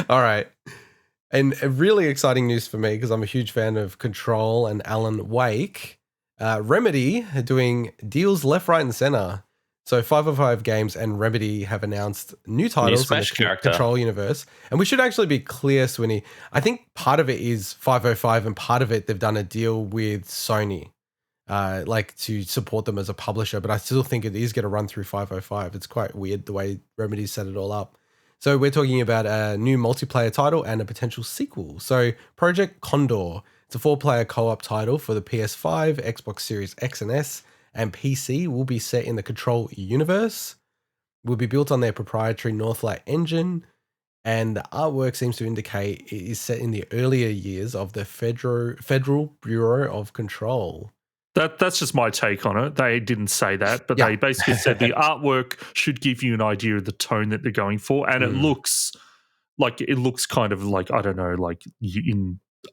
All right. And really exciting news for me because I'm a huge fan of Control and Alan Wake. Remedy are doing deals left, right, and center. So 505 Games and Remedy have announced new titles in the Control universe. And we should actually be clear, Swinny. I think part of it is 505 and part of it they've done a deal with Sony, like to support them as a publisher. But I still think it is going to run through 505. It's quite weird the way Remedy set it all up. So we're talking about a new multiplayer title and a potential sequel. So Project Condor, it's a 4-player co-op title for the PS5, Xbox Series X and S, and PC, will be set in the Control universe, will be built on their proprietary Northlight engine, and the artwork seems to indicate it is set in the earlier years of the Federal Bureau of Control. That's just my take on it. They didn't say that, but they basically said the artwork should give you an idea of the tone that they're going for, and it looks kind of like, I don't know, like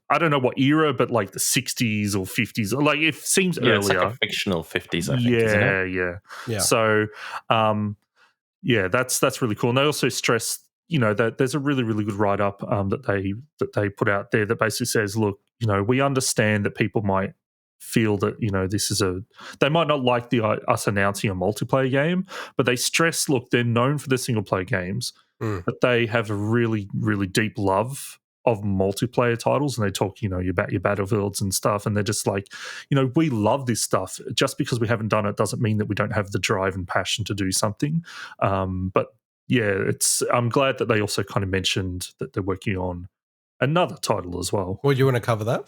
I don't know what era, but like the 60s or 50s. Like it seems earlier. It's like a fictional 50s, I think, isn't it? Yeah. So, that's really cool. And they also stress, that there's a really, really good write-up that they put out there that basically says, look, we understand that people might feel that they might not like us announcing a multiplayer game, but they stress, look, they're known for their single player games, but they have a really, really deep love of multiplayer titles, and they talk about your Battlefields and stuff, and they're just like, we love this stuff. Just because we haven't done it doesn't mean that we don't have the drive and passion to do something. But yeah, I'm glad that they also kind of mentioned that they're working on another title as well. Well, you want to cover that?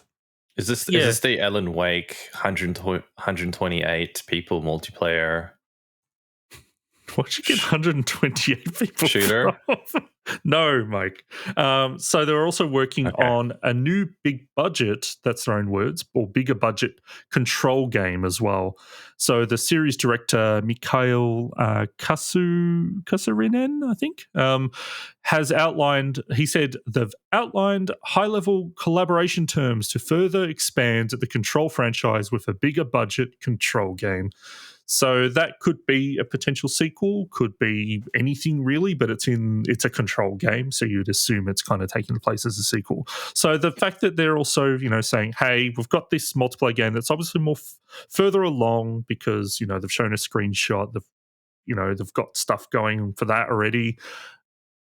Is this the Alan Wake 128 people multiplayer? What'd you get 128 people shooter? No, Mike. So they're also working on a new big budget, that's their own words, or bigger budget Control game as well. So the series director, Mikael Kasurinen, I think, has outlined, he said, they've outlined high-level collaboration terms to further expand the Control franchise with a bigger budget Control game. So that could be a potential sequel, could be anything really, but it's a Control game, so you'd assume it's kind of taking place as a sequel. So the fact that they're also, saying, hey, we've got this multiplayer game that's obviously more further along because, they've shown a screenshot, they've got stuff going for that already,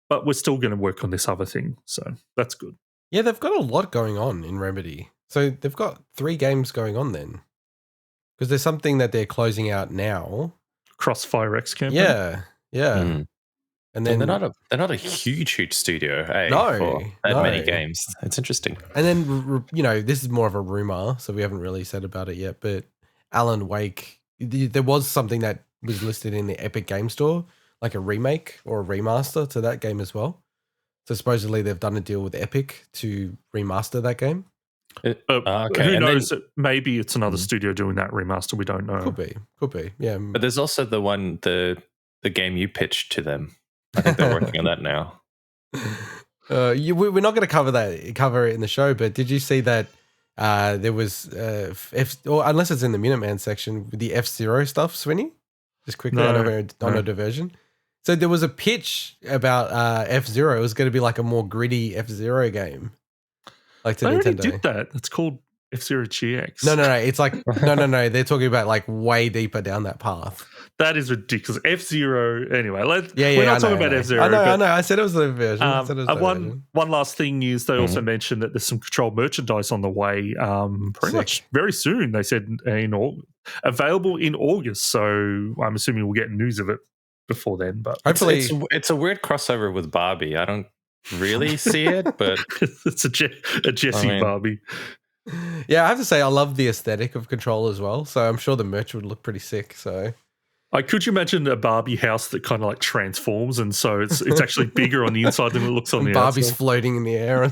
but we're still going to work on this other thing. So that's good. Yeah, they've got a lot going on in Remedy. So they've got 3 games going on then. Because there's something that they're closing out now. Crossfire X campaign. Yeah. And then they're not a huge studio. No, for many games. It's interesting. And then this is more of a rumor, so we haven't really said about it yet. But Alan Wake, there was something that was listed in the Epic Game Store, like a remake or a remaster to that game as well. So supposedly they've done a deal with Epic to remaster that game. Who knows? Maybe it's another studio doing that remaster. We don't know. Could be. Yeah. But there's also the game you pitched to them. I think they're working on that now. We're not going to cover it in the show. But did you see that there was or unless it's in the Minuteman section with the F-Zero stuff, Swinny? Just quickly on a diversion. So there was a pitch about F-Zero. It was going to be like a more gritty F-Zero game. Like to they Nintendo. Already did that. It's called F-Zero GX. No. It's like no. They're talking about like way deeper down that path. That is ridiculous. F-Zero. Anyway, we're not talking about F-Zero. I know. I said it was the version. One last thing is they also mentioned that there's some Control merchandise on the way. Pretty much very soon. They said available in August. So I'm assuming we'll get news of it before then. But hopefully, it's a weird crossover with Barbie. I don't really see it, but it's a Jessie Barbie. Yeah, I have to say I love the aesthetic of Control as well, so I'm sure the merch would look pretty sick. So could you imagine a Barbie house that kind of like transforms, and so it's actually bigger on the inside than it looks on the outside? Barbie's floating in the air.